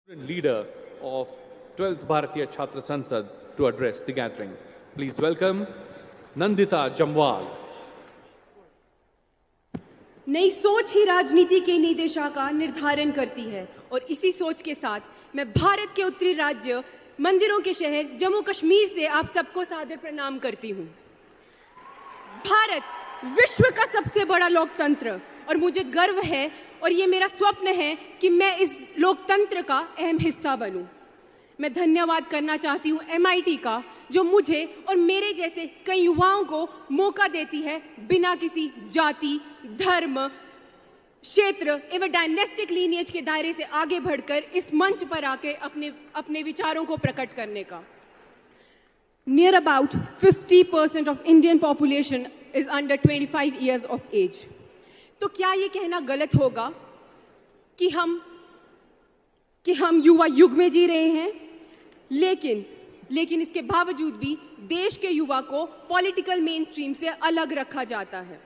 leader of 12th Bharatiya Chhatra Sansad to address the gathering. Please welcome Nandita Jamwal. नई सोच ही राजनीति की नई दिशा का निर्धारण करती है और इसी सोच के साथ मैं भारत के उत्तरी राज्य मंदिरों के शहर जम्मू कश्मीर से आप सबको सादर प्रणाम करती हूँ। भारत विश्व का सबसे बड़ा लोकतंत्र और मुझे गर्व है और ये मेरा स्वप्न है कि मैं इस लोकतंत्र का अहम हिस्सा बनूं। मैं धन्यवाद करना चाहती हूँ MIT का जो मुझे और मेरे जैसे कई युवाओं को मौका देती है बिना किसी जाति, धर्म, क्षेत्र एवं डायनेस्टिक लीनिएज के दायरे से आगे बढ़कर इस मंच पर आके अपने विचारों को प्रकट करने का। Near about 50% of Indian population is under 25 years of age. तो क्या ये कहना गलत होगा कि हम युवा युग में जी रहे हैं? लेकिन इसके बावजूद भी देश के युवा को पॉलिटिकल मेन स्ट्रीम से अलग रखा जाता है।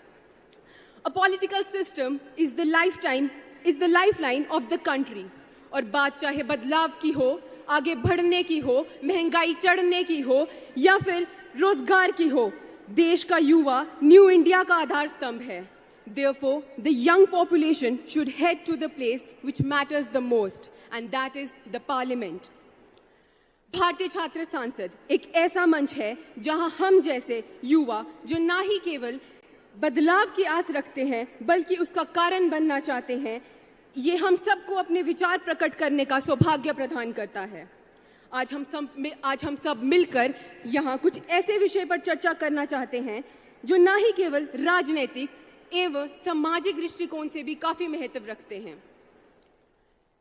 A political system is the lifeline of the country. और बात चाहे बदलाव की हो, आगे बढ़ने की हो, महंगाई चढ़ने की हो या फिर रोजगार की हो, देश का युवा न्यू इंडिया का आधार स्तंभ है। Therefore, the young population should head to the place which matters the most, and that is the parliament. भारतीय छात्र सांसद एक ऐसा मंच है जहां हम जैसे युवा जो ना ही केवल बदलाव की आस रखते हैं बल्कि उसका कारण बनना चाहते हैं, ये हम सबको अपने विचार प्रकट करने का सौभाग्य प्रदान करता है। आज हम सब मिलकर यहाँ कुछ ऐसे विषय पर चर्चा करना चाहते हैं जो ना ही केवल राजनीतिक एवं सामाजिक दृष्टिकोण से भी काफी महत्व रखते हैं।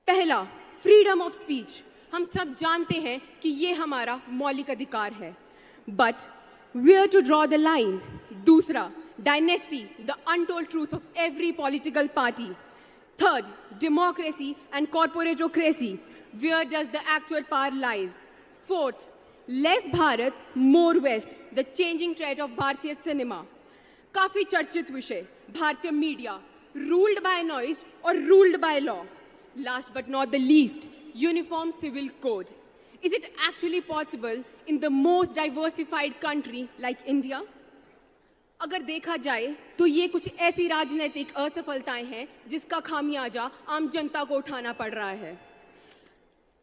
पहला, फ्रीडम ऑफ स्पीच। हम सब जानते हैं कि ये हमारा मौलिक अधिकार है, but where to draw the line. दूसरा, dynasty, the untold truth of every political party. Third, democracy and corporatocracy, where does the actual power lies. Fourth, less Bharat more west, the changing trend of भारतीय cinema. काफी चर्चित विषय, भारतीय media, ruled by noise और ruled by law. Last but not the least, uniform civil code. Is it actually possible in the most diversified country like India? अगर देखा जाए तो ये कुछ ऐसी राजनीतिक असफलताएं हैं जिसका खामियाजा आम जनता को उठाना पड़ रहा है।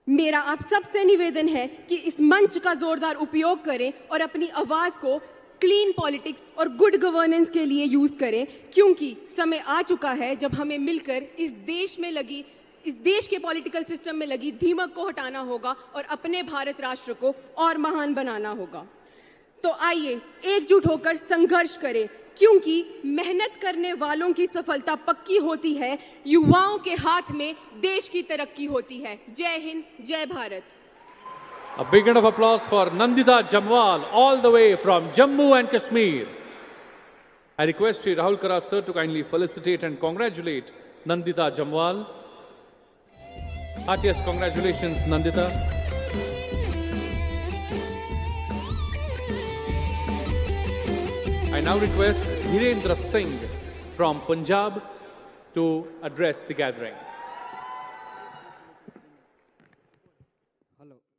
मेरा आप सबसे निवेदन है कि इस मंच का जोरदार उपयोग करें और अपनी आवाज को क्लीन पॉलिटिक्स और गुड गवर्नेंस के लिए यूज करें, क्योंकि समय आ चुका है जब हमें मिलकर इस देश के पॉलिटिकल सिस्टम में लगी धीमक को हटाना होगा और अपने भारत राष्ट्र को और महान बनाना होगा। तो आइए एकजुट होकर संघर्ष करें, क्योंकि मेहनत करने वालों की सफलता पक्की होती है, युवाओं के हाथ में देश की तरक्की होती है। जय हिंद, जय Bharat. A big round of applause for Nandita Jamwal, all the way from Jammu and Kashmir. I request Shri Rahul Karab sir to kindly felicitate and congratulate Nandita Jamwal. Heartiest congratulations, Nandita. I now request Dhirendra Singh from Punjab to address the gathering.